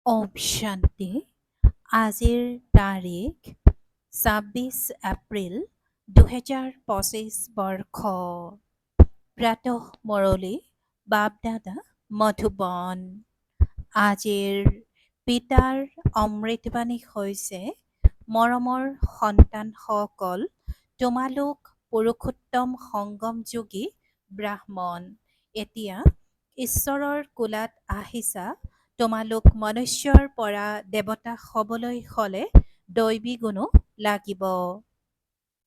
ওম শান্তি। আজিৰ তাৰিখ ২৬ এপ্ৰিল ২০২৫ বৰ্ষ। প্ৰাতঃ মুৰলী বাপদাদা মধুবন। আজিৰ পিতাৰ অমৃতবাণী হৈছে, মৰমৰ সন্তানসকল, তোমালোক পুৰুষোত্তম সংগমযোগী ব্ৰাহ্মণ। এতিয়া ঈশ্বৰৰ কোলাত আহিছা। তোমালোক মনুষ্যৰ পৰা দেৱতা হ'বলৈ হ'লে দৈবী গুণো লাগিব।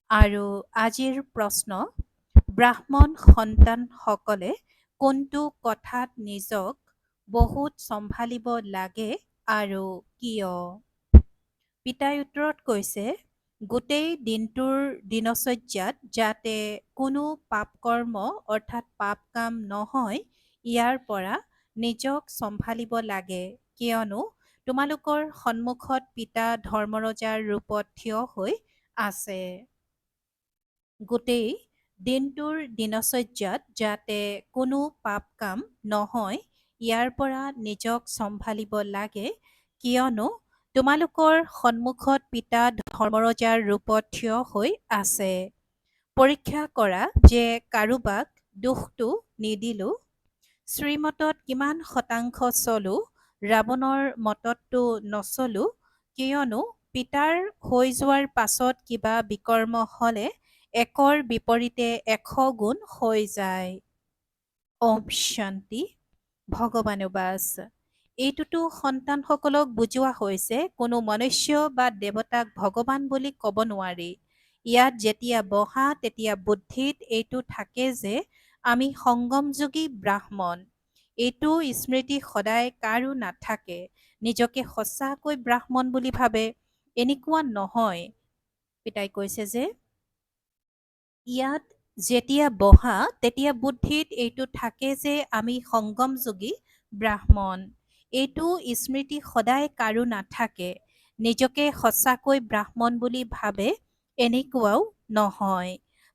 আৰু আজিৰ প্ৰশ্ন, ব্ৰাহ্মণ সন্তানসকলে কোনটো কথাত নিজক বহুত চম্ভালিব লাগে আৰু কিয়? পিতাই উত্তৰত কৈছে, গোটেই দিনটোৰ দিনচৰ্যাত যাতে কোনো পাপ কৰ্ম অৰ্থাৎ পাপ কাম নহয়, ইয়াৰ পৰা নিজক চম্ভালিব লাগে, কিয়নো তোমালোকৰ সন্মুখত পিতা ধৰ্মৰজাৰ ৰূপত থিয় হৈ আছে। গোটেই দিনটোৰ দিনচৰ্যাত যাতে কোনো পাপ কাম নহয়, ইয়াৰ পৰা নিজক চম্ভালিব লাগে, কিয়নো তোমালোকৰ সন্মুখত পিতা ধৰ্মৰজাৰ ৰূপত থিয় হৈ আছে। পৰীক্ষা কৰা যে কাৰোবাক দোষটো নিদিলো। শ্ৰীমতত কিমান শতাংশ চলো, ৰাৱণৰ মততটো নচলো, কিয়নো পিতাৰ হৈ যোৱাৰ পাছত কিবা বিকৰ্ম হ'লে একৰ বিপৰীতে ১০০ গুণ হৈ যায়। ওম শান্তি। ভগৱানুবাস। এইটোতো সন্তানসকলক বুজোৱা হৈছে, কোনো মনুষ্য বা দেৱতাক ভগৱান বুলি ক'ব নোৱাৰি। ইয়াত যেতিয়া বহা তেতিয়া বুদ্ধিত এইটো থাকে যে আমি সংগমযোগী ব্ৰাহ্মণ। এইটো স্মৃতি সদায় কাৰো নাথাকে। নিজকে সঁচাকৈ ব্ৰাহ্মণ বুলি ভাবে, এনেকুৱা নহয়। পিতাই কৈছে যে ইয়াত যেতিয়া বহা তেতিয়া বুদ্ধিত এইটো থাকে যে আমি সংগমযোগী ব্ৰাহ্মণ। এইটো স্মৃতি সদায় কাৰো নাথাকে। নিজকে সঁচাকৈ ব্ৰাহ্মণ বুলি ভাবে, এনেকুৱাও নহয়।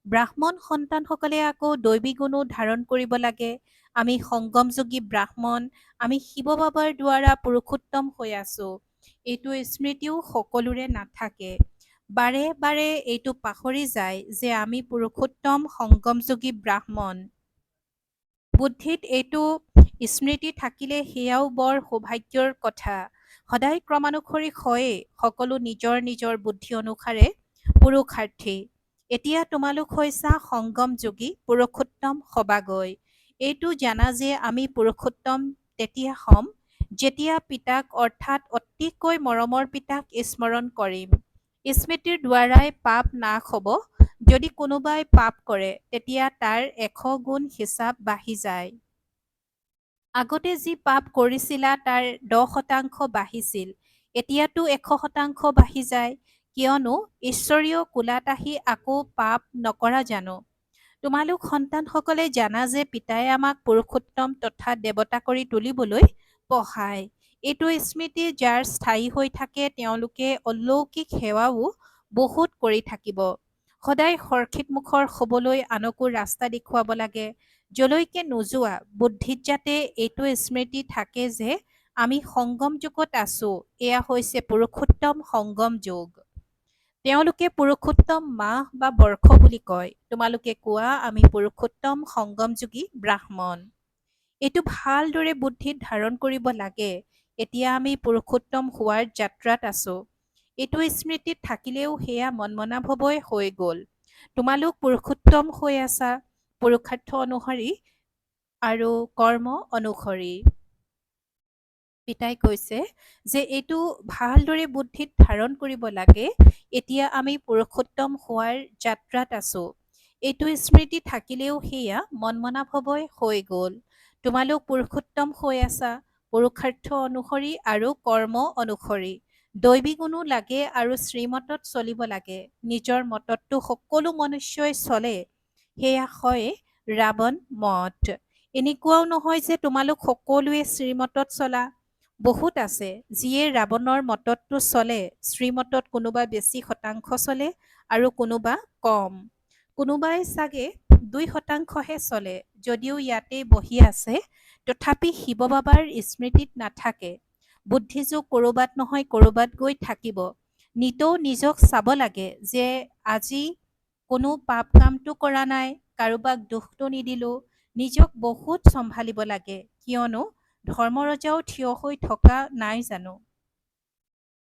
ব্ৰাহ্মণ সন্তানসকলে আকৌ দৈবী গুণো ধাৰণ কৰিব লাগে। আমি সংগমযোগী ব্ৰাহ্মণ, আমি শিৱ বাবাৰ দ্বাৰা পুৰুষোত্তম হৈ আছো। এইটো স্মৃতিও সকলোৰে নাথাকে। বাৰে বাৰে এইটো পাহৰি যায় যে আমি পুৰুষোত্তম সংগমযোগী ব্ৰাহ্মণ। বুদ্ধিত এইটো স্মৃতি থাকিলে সেয়াও বৰ সৌভাগ্যৰ কথা। সদায় ক্ৰমানুসৰি হয়েই, সকলো নিজৰ নিজৰ বুদ্ধি অনুসাৰে পুৰুষাৰ্থী। এতিয়া তোমালোক হৈছা সংগমযোগী পুৰুষোত্তম হবাগৈ। এইটো জানা যে আমি পুৰুষোত্তম তেতিয়া হ'ম যেতিয়া পিতাক অৰ্থাৎ অতিকৈ মৰমৰ পিতাক স্মৰণ কৰিম। স্মৃতিৰ দ্বাৰাই পাপ নাশ হ'ব। যদি কোনোবাই পাপ কৰে তেতিয়া তাৰ ১০০ গুণ হিচাপ বাঢ়ি যায়। আগতে যি পাপ কৰিছিলা তাৰ ১০% বাঢ়িছিল, এতিয়াতো ১০০% বাঢ়ি যায়, কিয়নো ঈশ্বৰীয় কোলাত আহি আকৌ পাপ নকৰা জানো? তোমালোক সন্তানসকলে জানা যে পিতাই আমাক পুৰুষোত্তম তথা দেৱতা কৰি তুলিবলৈ পঢ়ায়। এইটো স্মৃতি যাৰ স্থায়ী হৈ থাকে তেওঁলোকে অলৌকিক সেৱাও বহুত কৰি থাকিব। সদায় সৰ্কিতমুখৰ হ'বলৈ আনকো ৰাস্তা দেখুৱাব লাগে। যলৈকে নোযোৱা, বুদ্ধিত যাতে এইটো স্মৃতি থাকে যে আমি সংগম যুগত আছো। এয়া হৈছে পুৰুষোত্তম সংগম যুগ। তেওঁলোকে পুৰুষোত্তম মাহ বা বৰ্ষ বুলি কয়। তোমালোকে কোৱা আমি পুৰুষোত্তম সংগমযোগী ব্ৰাহ্মণ। এইটো ভালদৰে বুদ্ধিত ধাৰণ কৰিব লাগে। এতিয়া আমি পুৰুষোত্তম হোৱাৰ যাত্ৰাত আছো। এইটো স্মৃতিত থাকিলেও সেয়া মনমনাভৱই হৈ গ'ল। তোমালোক পুৰুষোত্তম হৈ আছা, পুৰুষাৰ্থ অনুসৰি আৰু কৰ্ম অনুসৰি। পিতাই কৈছে যে এইটো ভালদৰে বুদ্ধিত ধাৰণ কৰিব লাগে। এতিয়া আমি পুৰুষোত্তম হোৱাৰ যাত্ৰাত আছো। এইটো স্মৃতি থাকিলেও সেয়া মনমনাভৱই হৈ গ'ল। তোমালোক পুৰুষোত্তম হৈ আছা, পুৰুষাৰ্থ অনুসৰি আৰু কৰ্ম অনুসৰি। দৈবী গুণো লাগে আৰু শ্ৰীমতত চলিব লাগে। নিজৰ মততটো সকলো মনুষ্যই চলে, সেয়া হয় ৰাৱণ মত। এনেকুৱাও নহয় যে তোমালোক সকলোৱে শ্ৰীমতত চলা। বহুত আছে যিয়ে ৰাৱণৰ মততটো চলে, শ্ৰীমতত কোনোবা বেছি শতাংশ চলে আৰু কোনোবা কম। কোনোবাই চাগে ২% চলে, যদিও ইয়াতে বহি আছে, তথাপি শিৱ বাবাৰ স্মৃতিত নাথাকে। বুদ্ধিযোগ ক'ৰবাত নহয় ক'ৰবাত গৈ থাকিব। নিতৌ নিজক চাব লাগে যে আজি কোনো পাপ কামটো কৰা নাই, কাৰোবাক দুখটো নিদিলো। নিজক বহুত চম্ভালিব লাগে, কিয়নো ধৰ্মৰজাও থিয় হৈ থকা নাই জানো।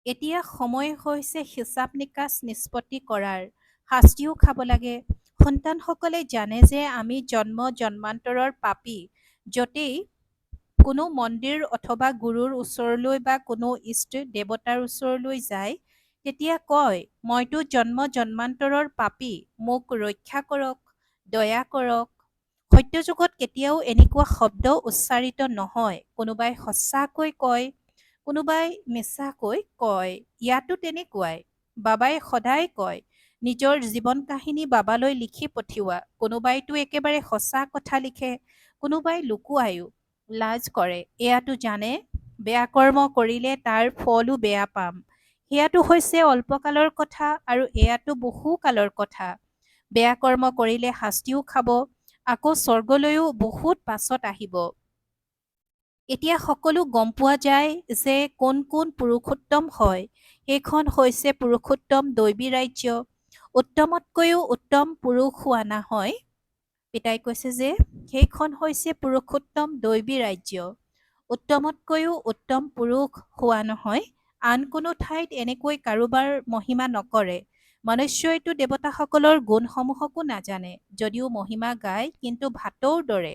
এতিয়া সময় হৈছে হিচাপ নিকাচ নিষ্পত্তি কৰাৰ। শাস্তিও খাব লাগে। সন্তানসকলে জানে যে আমি জন্ম জন্মান্তৰৰ পাপী। য'তেই কোনো মন্দিৰ অথবা গুৰুৰ ওচৰলৈ বা কোনো ইষ্ট দেৱতাৰ ওচৰলৈ যায়, তেতিয়া কয়, মইতো জন্ম জন্মান্তৰৰ পাপী, মোক ৰক্ষা কৰক, দয়া কৰক। সত্যযুগত কেতিয়াও এনেকুৱা শব্দ উচ্চাৰিত নহয়। কোনোবাই সঁচাকৈ কয়, কোনোবাই মিছাকৈ কয়। ইয়াতো তেনেকুৱাই। বাবাই সদায় কয়, নিজৰ জীৱন কাহিনী বাবালৈ লিখি পঠিওৱা। কোনোবাইতো একেবাৰে সঁচা কথা লিখে, কোনোবাই লুকুৱায়ো, লাজ কৰে। এয়াতো জানে, বেয়া কৰ্ম কৰিলে তাৰ ফলো বেয়া পাম। সেয়াটো হৈছে অল্পকালৰ কথা আৰু এয়াতো বহুকালৰ কথা। বেয়া কৰ্ম কৰিলে শাস্তিও খাব, আকৌ স্বৰ্গলৈও বহুত পাছত আহিব। এতিয়া সকলো গম পোৱা যায় যে কোন কোন পুৰুষোত্তম হয়। সেইখন হৈছে পুৰুষোত্তম দৈবী ৰাজ্য। উত্তমতকৈও উত্তম পুৰুষ হোৱা নহয়। পিতাই কৈছে যে সেইখন হৈছে পুৰুষোত্তম দৈবী ৰাজ্য। উত্তমতকৈও উত্তম পুৰুষ হোৱা নহয়। আন কোনো ঠাইত এনেকৈ কাৰোবাৰ মহিমা নকৰে। মনুষ্যইতো দেৱতাসকলৰ গুণসমূহকো নাজানে, যদিও মহিমা গায়, কিন্তু ভাটৌৰ দৰে।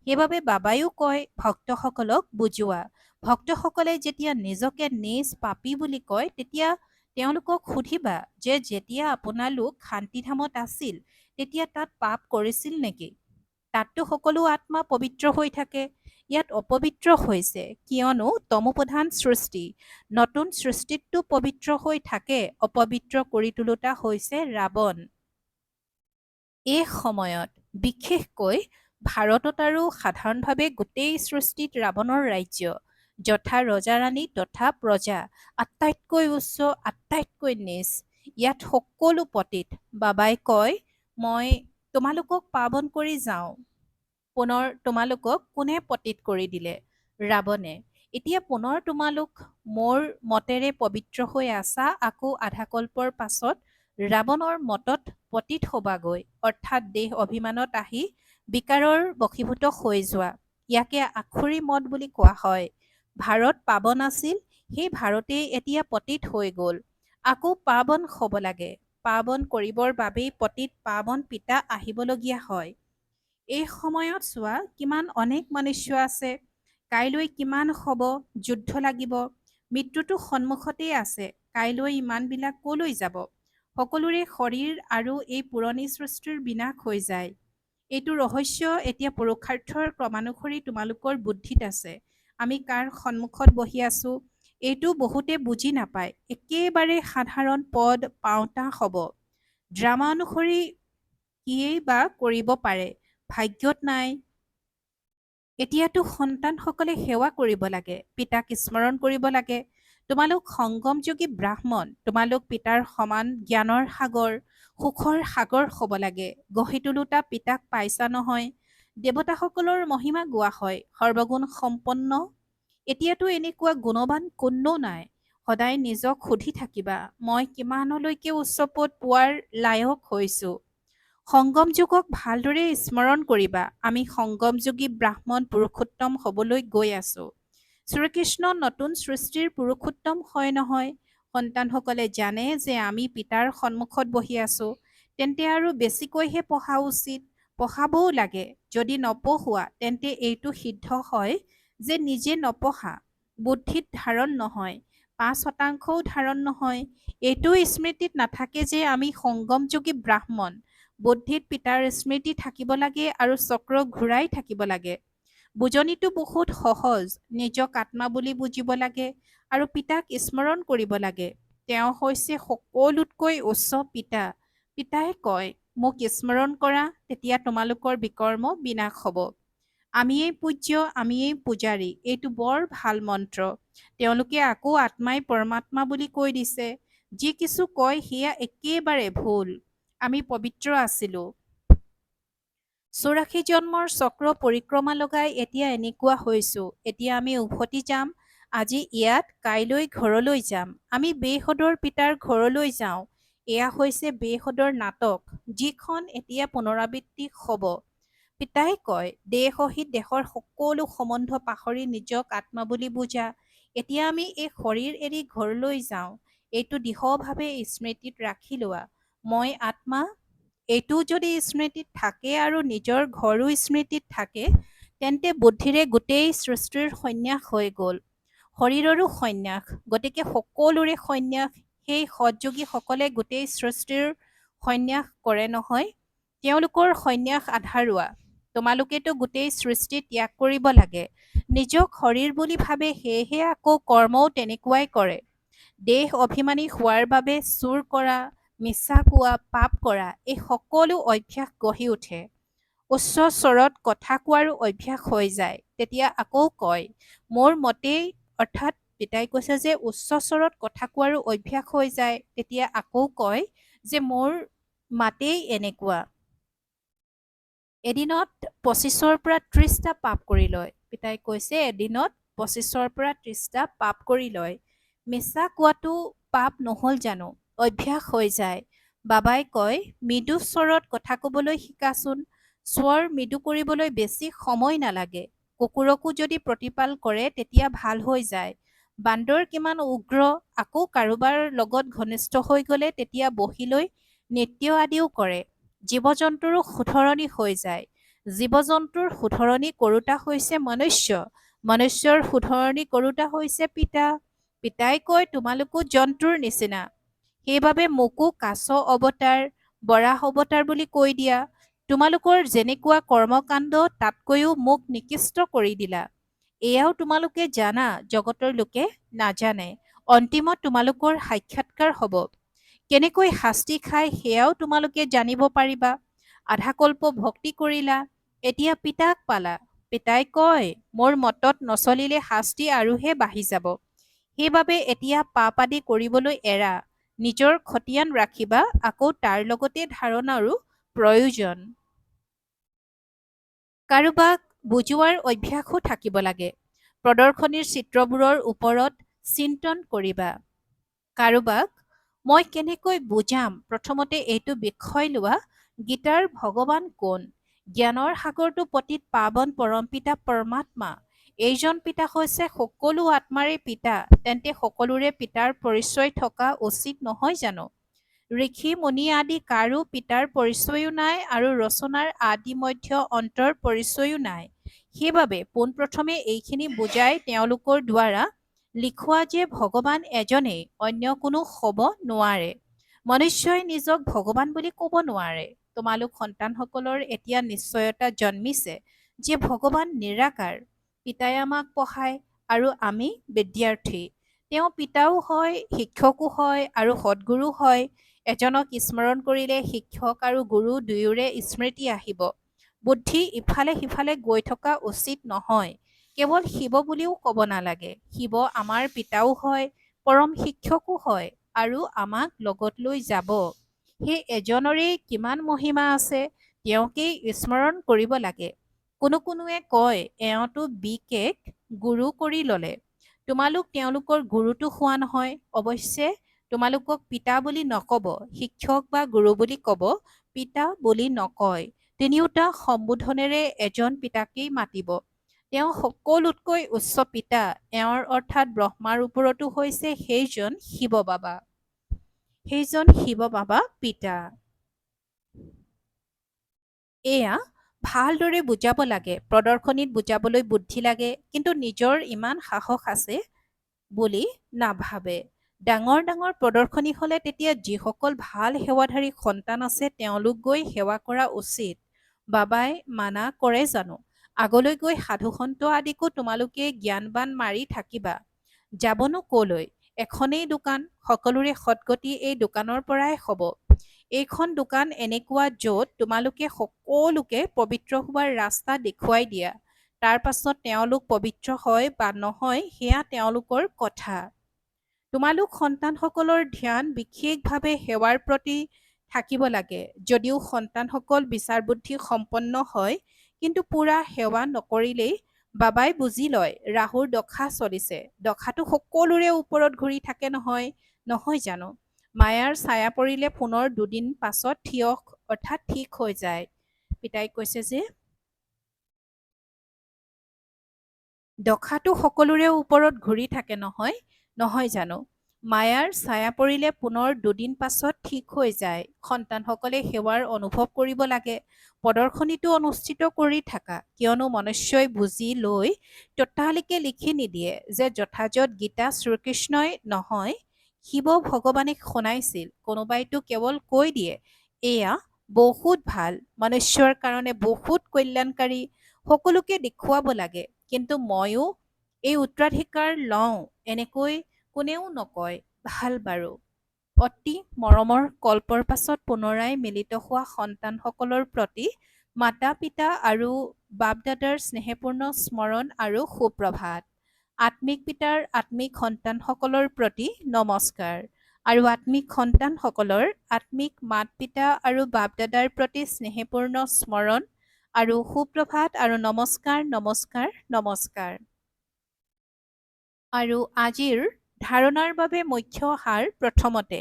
সেইবাবে বাবাইও কয় ভক্তসকলক বুজোৱা। ভক্তসকলে যেতিয়া নিজকে নিজ পাপী বুলি কয়, তেতিয়া তেওঁলোকক সুধিবা যে যেতিয়া আপোনালোক শান্তিধামত আছিল, তেতিয়া তাত পাপ কৰিছিল নেকি? তাততো সকলো আত্মা পবিত্ৰ হৈ থাকে। ইয়াত অপবিত্ৰ হৈছে, কিয়নো তমোপ্ৰধান সৃষ্টি। নতুন সৃষ্টিততো পবিত্ৰ হৈ থাকে, অপবিত্ৰ কৰি তোলোতা হৈছে ৰাৱণ। এই সময়ত বিশেষকৈ ভাৰতত আৰু সাধাৰণভাৱে গোটেই সৃষ্টিত ৰাৱণৰ ৰাজ্য, যথা ৰজা-ৰাণী তথা প্ৰজা, আটাইতকৈ উচ্চ, আটাইতকৈ নিচ। ইয়াত সকলো পতিত। বাবাই কয়, মই তোমালোকক পাৱন কৰি যাওঁ। পুনৰ তোমালোকক কোনে পতিত কৰি দিলে? ৰাৱণে। এতিয়া পুনৰ তোমালোক মোৰ মতেৰে পবিত্ৰ হৈ আছা, আকৌ আধাকল্পৰ পাছত ৰাৱণৰ মতত পতিত হবাগৈ, অৰ্থাৎ দেহ অভিমানত আহি বিকাৰৰ বশীভূত হৈ যোৱা। ইয়াকে আখুৰি মত বুলি কোৱা হয়। ভাৰত পাৱন আছিল, সেই ভাৰতেই এতিয়া পতিত হৈ গল। আকৌ পাৱন হব লাগে। পাৱন কৰিবৰ বাবেই পতিত পাৱন পিতা আহিবলগীয়া হয়। এই সময়ত চোৱা কিমান অনেক মনুষ্য আছে। কাইলৈ কিমান হব, যুদ্ধ লাগিব। মৃত্যুটো সন্মুখতেই আছে। কাইলৈ ইমানবিলাক কলৈ যাব? সকলোৰে শৰীৰ আৰু এই পুৰণি সৃষ্টিৰ বিনাশ হৈ যায়। এইটো ৰহস্য এতিয়া পুৰুষাৰ্থৰ ক্ৰমানুসৰি তোমালোকৰ বুদ্ধিত আছে। আমি কাৰ সন্মুখত বহি আছো, এইটো বহুতে বুজি নাপায়। একেবাৰে সাধাৰণ পদ পাওঁতা হব। ড্ৰামা অনুসৰি কিয়েই বা কৰিব পাৰে, ভাগ্যত নাই। এতিয়াতো সন্তানসকলে সেৱা কৰিব লাগে, পিতাক স্মৰণ কৰিব লাগে। তোমালোক সংগমযোগী ব্ৰাহ্মণ, তোমালোক পিতাৰ সমান জ্ঞানৰ সাগৰ, সুখৰ সাগৰ হ'ব লাগে। গঢ়ি তোলোতা পিতাক পাইছা নহয়। দেৱতাসকলৰ মহিমা গোৱা হয়, সৰ্বগুণ সম্পন্ন। এতিয়াতো এনেকুৱা গুণৱান কোনো নাই। সদায় নিজক সুধি থাকিবা, মই কিমানলৈকে উচ্চ পদ পোৱাৰ লায়ক হৈছো। সংগম যুগক ভালদৰে স্মৰণ কৰিবা। আমি সংগমযোগী ব্ৰাহ্মণ পুৰুষোত্তম হবলৈ গৈ আছো। শ্ৰীকৃষ্ণ নতুন সৃষ্টিৰ পুৰুষোত্তম হয় নহয়। সন্তানসকলে জানে যে আমি পিতাৰ সন্মুখত বহি আছো, তেন্তে আৰু বেছিকৈহে পঢ়া উচিত। পঢ়াবও লাগে। যদি নপঢ়োৱা তেন্তে এইটো সিদ্ধ হয় যে নিজে নপঢ়া, বুদ্ধিত ধাৰণ নহয়, ৫% ধাৰণ নহয়। এইটো স্মৃতিত নাথাকে যে আমি সংগমযোগী ব্ৰাহ্মণ। বুদ্ধিত পিতাৰ স্মৃতি থাকিব লাগে আৰু চক্ৰ ঘূৰাই থাকিব লাগে। বুজনিটো বহুত সহজ। নিজক আত্মা বুলি বুজিব লাগে আৰু পিতাক স্মৰণ কৰিব লাগে। তেওঁ হৈছে সকলোতকৈ উচ্চ পিতা। পিতাই কয়, মোক স্মৰণ কৰা, তেতিয়া তোমালোকৰ বিকৰ্ম বিনাশ হব। আমিয়েই পূজ্য, আমিয়েই পূজাৰী, এইটো বৰ ভাল মন্ত্ৰ। তেওঁলোকে আকৌ আত্মাই পৰমাত্মা বুলি কৈ দিছে। যি কিছু কয় সেয়া একেবাৰে ভুল। আমি পবিত্ৰ আছিলো। ৮৪ জন্মৰ চক্ৰ পৰিক্ৰমা লগাই এতিয়া এনেকুৱা হৈছো। এতিয়া আমি উভতি যাম। আজি ইয়াত, কাইলৈ ঘৰলৈ যাম। আমি বেসদৰ পিতাৰ ঘৰলৈ যাওঁ। এয়া হৈছে বেসদৰ নাটক, যিখন এতিয়া পুনৰাবৃত্তি হ'ব। পিতাই কয়, দেহ সহিত দেশৰ সকলো সম্বন্ধ পাহৰি নিজক আত্মা বুলি বুজা। এতিয়া আমি এই শৰীৰ এৰি ঘৰলৈ যাওঁ। এইটো দৃঢ়ভাৱে স্মৃতিত ৰাখি লোৱা। মই আত্মা। এইটো যদি স্মৃতিত থাকে আৰু নিজৰ ঘৰো স্মৃতিত থাকে, তেন্তে বুদ্ধিৰে গোটেই সৃষ্টিৰ সন্ন্যাস হৈ গ'ল। শৰীৰৰো সন্ন্যাস, গতিকে সকলোৰে সন্ন্যাস। সেই সৎযোগীসকলে গোটেই সৃষ্টিৰ সন্ন্যাস কৰে নহয়। তেওঁলোকৰ সন্ন্যাস আধাৰুৱা। তোমালোকেতো গোটেই সৃষ্টি ত্যাগ কৰিব লাগে। নিজক শৰীৰ বুলি ভাবে, সেয়েহে আকৌ কৰ্মও তেনেকুৱাই কৰে। দেহ অভিমানী হোৱাৰ বাবে চুৰ কৰা, মিছা কোৱা, পাপ কৰা, এই সকলো অভ্যাস গঢ়ি উঠে। উচ্চ স্বৰত কথা কোৱাৰো অভ্যাস হৈ যায়। তেতিয়া আকৌ কয়, মোৰ মতেই, অৰ্থাৎ পিতাই কৈছে যে উচ্চ স্বৰত কথা কোৱাৰো অভ্যাস হৈ যায়। তেতিয়া আকৌ কয় যে মোৰ মাতেই এনেকুৱা। এদিনত 25ৰ পৰা 30টা পাপ কৰি লয়। পিতাই কৈছে এদিনত 25ৰ পৰা 30টা পাপ কৰি লয়। মিছা কোৱাটো পাপ নহল জানো? অভ্যাস হৈ যায়। বাবাই কয়, মৃদু স্বৰত কথা কবলৈ শিকাচোন। স্বৰ মৃদু কৰিবলৈ বেছি সময় নালাগে। কুকুৰকো যদি প্ৰতিপাল কৰে তেতিয়া ভাল হৈ যায়। বান্দৰ কিমান উগ্ৰ, আকৌ কাৰোবাৰ লগত ঘনিষ্ঠ হৈ গলে তেতিয়া বহি লৈ নৃত্য আদিও কৰে। জীৱ-জন্তুৰো শুধৰণি হৈ যায়। জীৱ-জন্তুৰ শুধৰণি কৰোঁতা হৈছে মনুষ্য। মনুষ্যৰ শুধৰণি কৰোঁতা হৈছে পিতা। পিতাই কয়, তোমালোকো জন্তুৰ নিচিনা। সেইবাবে মোকো কাছ অৱতাৰ, বৰাহ অৱতাৰ বুলি কৈ দিয়া। তোমালোকৰ যেনেকুৱা কৰ্মকাণ্ড, তাতকৈও মোক নিকৃষ্ট কৰি দিলা। এয়াও তোমালোকে জানা, জগতৰ লোকে নাজানে। অন্তিমত তোমালোকৰ সাক্ষাৎকাৰ হ'ব। কেনেকৈ শাস্তি খায় সেয়াও তোমালোকে জানিব পাৰিবা। আধাকল্প ভক্তি কৰিলা, এতিয়া পিতাক পালা। পিতাই কয়, মোৰ মতত নচলিলে শাস্তি আৰুহে বাঢ়ি যাব। সেইবাবে এতিয়া পাপ আদি কৰিবলৈ এৰা। নিজৰ খতিয়ান ৰাখিবা, আকৌ তাৰ লগতে ধাৰণাৰো প্ৰয়োজন। কাৰোবাক বুজোৱাৰ অভ্যাসো থাকিব লাগে। প্ৰদৰ্শনীৰ চিত্ৰবোৰৰ ওপৰত চিন্তন কৰিবা। কাৰোবাক মই কেনেকৈ বুজাম? প্ৰথমতে এইটো বিষয় লোৱা, গীতাৰ ভগৱান কোন? জ্ঞানৰ সাগৰটো পতিত পাৱন পৰমপিতা পৰমাত্মা। এইজন পিতা হৈছে সকলো আত্মাৰে পিতা। তেন্তে সকলোৰে পিতাৰ পৰিচয় থকা উচিত নহয় জানো? ঋষি মুনি আদি কাৰো পিতাৰ পৰিচয়ো নাই আৰু ৰচনাৰ আদি মধ্য অন্তৰ পৰিচয়ো নাই। সেইবাবে পোনপ্ৰথমে এইখিনি বুজাই তেওঁলোকৰ দ্বাৰা লিখোৱা যে ভগৱান এজনেই, অন্য কোনো হ'ব নোৱাৰে। মনুষ্যই নিজক ভগৱান বুলি ক'ব নোৱাৰে। তোমালোক সন্তানসকলৰ এতিয়া নিশ্চয়তা জন্মিছে যে ভগৱান নিৰাকাৰ। পিতাই আমাক পঢ়ায় আৰু আমি বিদ্যাৰ্থী। তেওঁ পিতাও হয়, শিক্ষকো হয় আৰু সদ্গুৰু হয়। এজনক স্মৰণ কৰিলে শিক্ষক আৰু গুৰু দুয়োৰে স্মৃতি আহিব। বুদ্ধি ইফালে সিফালে গৈ থকা উচিত নহয়। কেৱল শিৱ বুলিও ক'ব নালাগে। শিৱ আমাৰ পিতাও হয়, পৰম শিক্ষকো হয় আৰু আমাক লগত লৈ যাব। সেই এজনৰে কিমান মহিমা আছে, তেওঁকেই স্মৰণ কৰিব লাগে। কোনোৱে কয় এওঁতো বিকেক গুৰু কৰি ললে। তোমালোক তেওঁলোকৰ গুৰুতো হোৱা নহয়। অৱশ্যে তোমালোকক পিতা বুলি নকব, শিক্ষক বা গুৰু বুলি কব, পিতা বুলি নকয়। তিনিওটা সম্বোধনেৰে এজন পিতাকেই মাতিব। তেওঁ সকলোতকৈ উচ্চ পিতা। এওঁৰ অৰ্থাৎ ব্ৰহ্মাৰ ওপৰতো হৈছে সেইজন শিৱ বাবা। সেইজন শিৱ বাবা পিতা। এয়া ভালদৰে বুজাব লাগে। প্ৰদৰ্শনীত বুজাবলৈ বুদ্ধি লাগে, কিন্তু নিজৰ ইমান সাহস আছে বুলি নাভাবে। ডাঙৰ ডাঙৰ প্ৰদৰ্শনী হলে তেতিয়া যিসকল ভাল সেৱাধাৰী সন্তান আছে তেওঁলোক গৈ সেৱা কৰা উচিত। বাবাই মানা কৰে জানো? আগলৈ গৈ সাধুসন্ত আদিকো তোমালোকে জ্ঞানবান মাৰি থাকিবা। যাবনো কলৈ? এখনেই দোকান, সকলোৰে সৎগতি এই দোকানৰ পৰাই হ'ব। এইখন দোকান এনেকুৱা য'ত তোমালোকে সকলোকে পবিত্ৰ হোৱাৰ ৰাস্তা দেখুৱাই দিয়া। তাৰ পাছত তেওঁলোক পবিত্ৰ হয় বা নহয় সেয়া তেওঁলোকৰ কথা। তোমালোক সন্তানসকলৰ ধ্যান বিশেষভাৱে সেৱাৰ প্ৰতি থাকিব লাগে। যদিও সন্তানসকল বিচাৰ বুদ্ধি সম্পন্ন হয়, কিন্তু পুৰা সেৱা নকৰিলেই বাবাই বুজি লয় ৰাহুৰ দশা চলিছে। দশাটো সকলোৰে ওপৰত ঘূৰি থাকে নহয়, নহয় জানো? মায়াৰ ছায়া পৰিলে পুনৰ দুদিন পাছত অৰ্থাৎ ঠিক হৈ যায়। পিতাই কৈছে যে দশাটো সকলোৰে ওপৰত ঘূৰি থাকে নহয়, নহয় জানো? মায়াৰ ছায়া পৰিলে পুনৰ দুদিন পাছত ঠিক হৈ যায়। সন্তানসকলে সেৱাৰ অনুভৱ কৰিব লাগে। প্ৰদৰ্শনীটো অনুষ্ঠিত কৰি থাকা, কিয়নো মনুষ্যই বুজি লৈ ততালিকে লিখি নিদিয়ে যে যথাযথ গীতা শ্ৰীকৃষ্ণই নহয়, শিৱ ভগৱানে শুনাইছিল। কোনোবাইতো কেৱল কৈ দিয়ে, এয়া বহুত ভাল, মনুষ্যৰ কাৰণে বহুত কল্যাণকাৰী, সকলোকে দেখুৱাব লাগে। কিন্তু ময়ো এই উত্তৰাধিকাৰ লওঁ, এনেকৈ কোনেও নকয়। ভাল বাৰু। অতি মৰমৰ কল্পৰ পাছত পুনৰাই মিলিত হোৱা সন্তানসকলৰ প্ৰতি মাতা পিতা আৰু বাপ দাদাৰ স্নেহপূৰ্ণ স্মৰণ আৰু সুপ্ৰভাত। আত্মিক পিতাৰ আত্মিক সন্তানসকলৰ প্ৰতি নমস্কাৰ আৰু আত্মিক সন্তানসকলৰ আত্মিক মাত পিতা আৰু বাপ দাদাৰ প্ৰতি স্নেহপূৰ্ণ স্মৰণ আৰু সুপ্ৰভাত আৰু নমস্কাৰ নমস্কাৰ নমস্কাৰ। আৰু আজিৰ ধাৰণাৰ বাবে মুখ্য সাৰ প্ৰথমতে,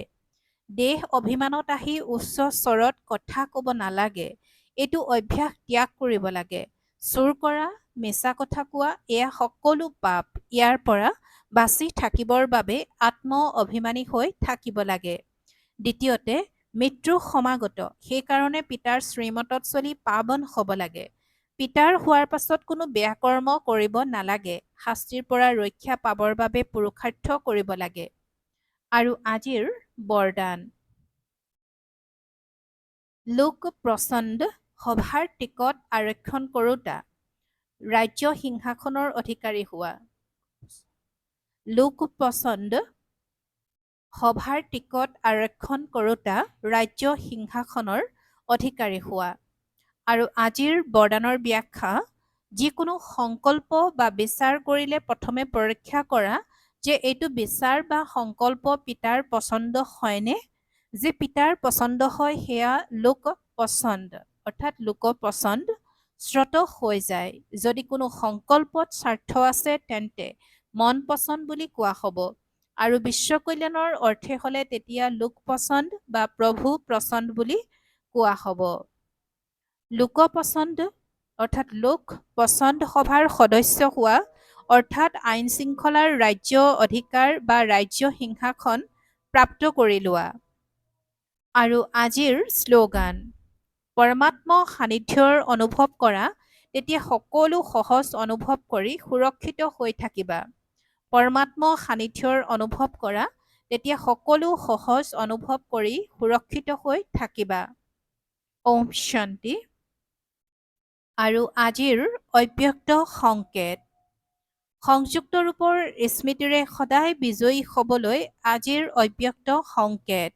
দেহ অভিমানত আহি উচ্চ স্বৰত কথা ক'ব নালাগে। এইটো অভ্যাস ত্যাগ কৰিব লাগে। চুৰ কৰা, মিছা কথা কোৱা, এয়া সকলো পাপ। ইয়াৰ পৰা বাচি থাকিবৰ বাবে আত্ম অভিমানী হৈ থাকিব লাগে। দ্বিতীয়তে, মৃত্যু সমাগত, সেইকাৰণে পিতাৰ শ্ৰীমতত চলি পাৱন হ'ব লাগে। পিতাৰ হোৱাৰ পাছত কোনো বেয়া কৰ্ম কৰিব নালাগে। শাস্তিৰ পৰা ৰক্ষা পাবৰ বাবে পুৰুষাৰ্থ কৰিব লাগে। আৰু আজিৰ বৰদান, লোক প্ৰচণ্ড সভাৰ টিকট আৰক্ষণ কৰোঁতা ৰাজ্য সিংহাসনৰ অধিকাৰী হোৱা। লোক প্ৰচণ্ড সভাৰ টিকট আৰক্ষণ কৰোঁতা ৰাজ্য সিংহাসনৰ অধিকাৰী হোৱা। আৰু আজিৰ বৰদানৰ ব্যাখ্যা, যিকোনো সংকল্প বা বিচাৰ কৰিলে প্ৰথমে পৰীক্ষা কৰা যে এইটো বিচাৰ বা সংকল্প পিতাৰ পচন্দ হয়নে। যে পিতাৰ পচন্দ হয় সেয়া লোক পচন্দ অৰ্থাৎ লোক পচন্দ শ্ৰত হৈ যায়। যদি কোনো সংকল্পত স্বাৰ্থ আছে তেন্তে মন পচন্দ বুলি কোৱা হ'ব। আৰু বিশ্ব কল্যাণৰ অৰ্থে হ'লে তেতিয়া লোক পচন্দ বা প্ৰভু পচন্দ বুলি কোৱা হ'ব। লোক পচন্দ অৰ্থাৎ লোক পচন্দ সভাৰ সদস্য হোৱা অৰ্থাৎ আইন শৃংখলাৰ ৰাজ্য অধিকাৰ বা ৰাজ্য সিংহাসন প্ৰাপ্ত কৰি লোৱা। আৰু আজিৰ শ্লোগান, পৰমাত্ম সান্নিধ্যৰ অনুভৱ কৰা, তেতিয়া সকলো সহজ অনুভৱ কৰি সুৰক্ষিত হৈ থাকিবা। পৰমাত্ম সান্নিধ্যৰ অনুভৱ কৰা, তেতিয়া সকলো সহজ অনুভৱ কৰি সুৰক্ষিত হৈ থাকিবা। ওম শান্তি। আৰু আজিৰ অব্যক্ত সংকেত, সংযুক্ত ৰূপৰ স্মৃতিৰে সদায় বিজয়ী হ'বলৈ আজিৰ অব্যক্ত সংকেত।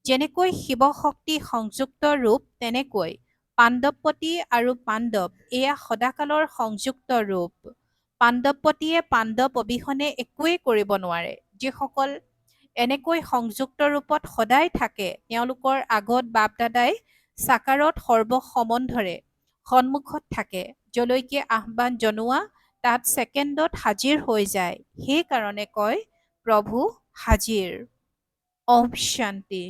যেনেকৈ শিৱ শক্তি সংযুক্ত ৰূপ, তেনেকৈ পাণ্ডৱপতি আৰু পাণ্ডৱ এয়া সদাকালৰ সংযুক্ত ৰূপ। পাণ্ডৱপতিয়ে পাণ্ডৱ অবিহনে একোৱেই কৰিব নোৱাৰে। যিসকল এনেকৈ সংযুক্ত ৰূপত সদায় থাকে, তেওঁলোকৰ আগত বাপ দাদাই সাকাৰত সৰ্বসম্বন্ধৰে সন্মুখত থাকে। যলৈকে আহ্বান জনোৱা তাত ছেকেণ্ডত হাজিৰ হৈ যায়। সেইকাৰণে কয় প্ৰভু হাজিৰ। ওম শান্তি।